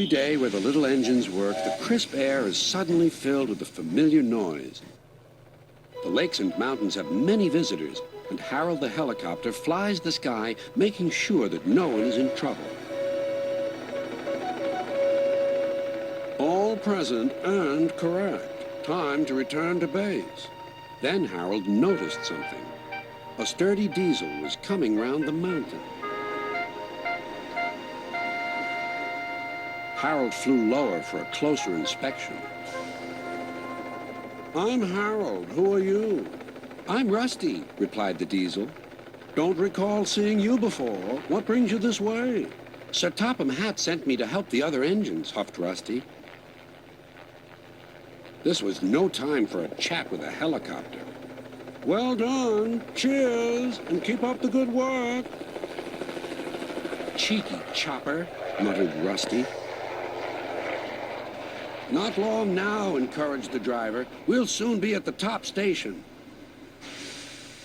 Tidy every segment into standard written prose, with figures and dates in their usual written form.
Every day where the little engines work, the crisp air is suddenly filled with a familiar noise. The lakes and mountains have many visitors, and Harold the helicopter flies the sky, making sure that no one is in trouble. All present and correct. Time to return to base. Then Harold noticed something. A sturdy diesel was coming round the mountain. Harold flew lower for a closer inspection. I'm Harold. Who are you? I'm Rusty, replied the diesel. Don't recall seeing you before. What brings you this way? Sir Topham Hatt sent me to help the other engines, huffed Rusty. This was no time for a chat with a helicopter. Well done. Cheers, and keep up the good work. Cheeky chopper, muttered Rusty. Not long now, encouraged the driver. We'll soon be at the top station.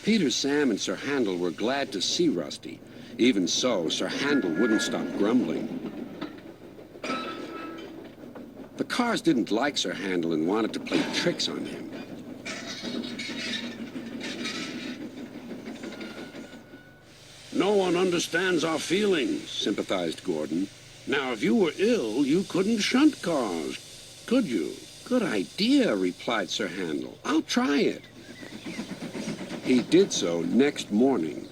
Peter, Sam, and Sir Handel were glad to see Rusty. Even so, Sir Handel wouldn't stop grumbling. The cars didn't like Sir Handel and wanted to play tricks on him. No one understands our feelings, sympathized Gordon. Now, if you were ill, you couldn't shunt cars, could you? Good idea, replied Sir Handel. I'll try it. He did so next morning.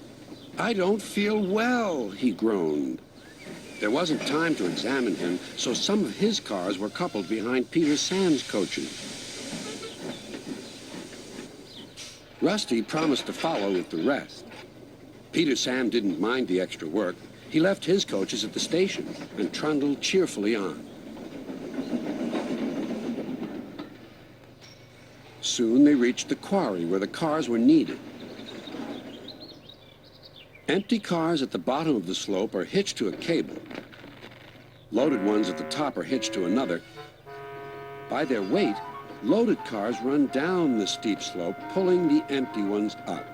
I don't feel well, he groaned. There wasn't time to examine him, so some of his cars were coupled behind Peter Sam's coaches. Rusty promised to follow with the rest. Peter Sam didn't mind the extra work. He left his coaches at the station and trundled cheerfully on. Soon they reached the quarry where the cars were needed. Empty cars at the bottom of the slope are hitched to a cable. Loaded ones at the top are hitched to another. By their weight, loaded cars run down the steep slope, pulling the empty ones up.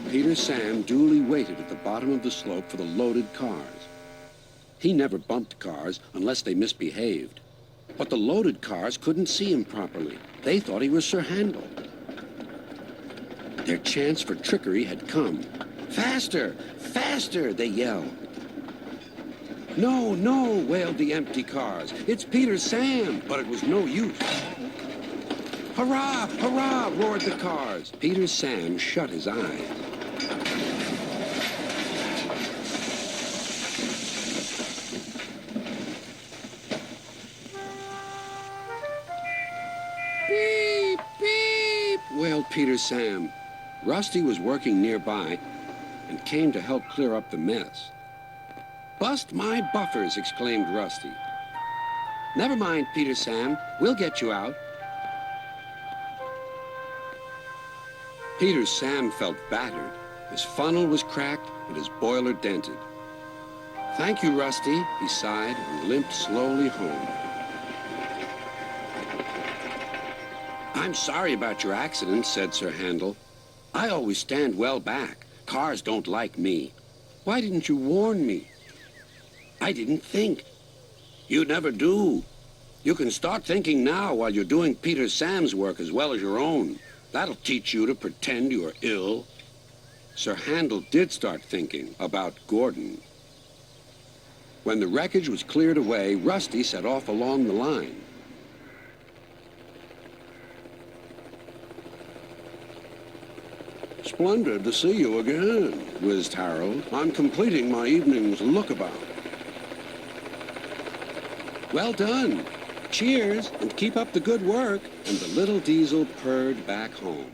Peter Sam duly waited at the bottom of the slope for the loaded cars. He never bumped cars unless they misbehaved. But the loaded cars couldn't see him properly. They thought he was Sir Handel. Their chance for trickery had come. Faster! Faster! They yelled. No, no, wailed the empty cars. It's Peter Sam! But it was no use. Hurrah! Hurrah! Roared the cars. Peter Sam shut his eyes. Beep! Beep! Wailed Peter Sam. Rusty was working nearby and came to help clear up the mess. Bust my buffers, exclaimed Rusty. Never mind, Peter Sam. We'll get you out. Peter Sam felt battered. His funnel was cracked and his boiler dented. Thank you, Rusty, he sighed and limped slowly home. I'm sorry about your accident, said Sir Handel. I always stand well back. Cars don't like me. Why didn't you warn me? I didn't think. You never do. You can start thinking now while you're doing Peter Sam's work as well as your own. That'll teach you to pretend you're ill. Sir Handel did start thinking about Gordon. When the wreckage was cleared away, Rusty set off along the line. Splendid to see you again, whizzed Harold. I'm completing my evening's lookabout. Well done. Cheers, and keep up the good work. And the little diesel purred back home.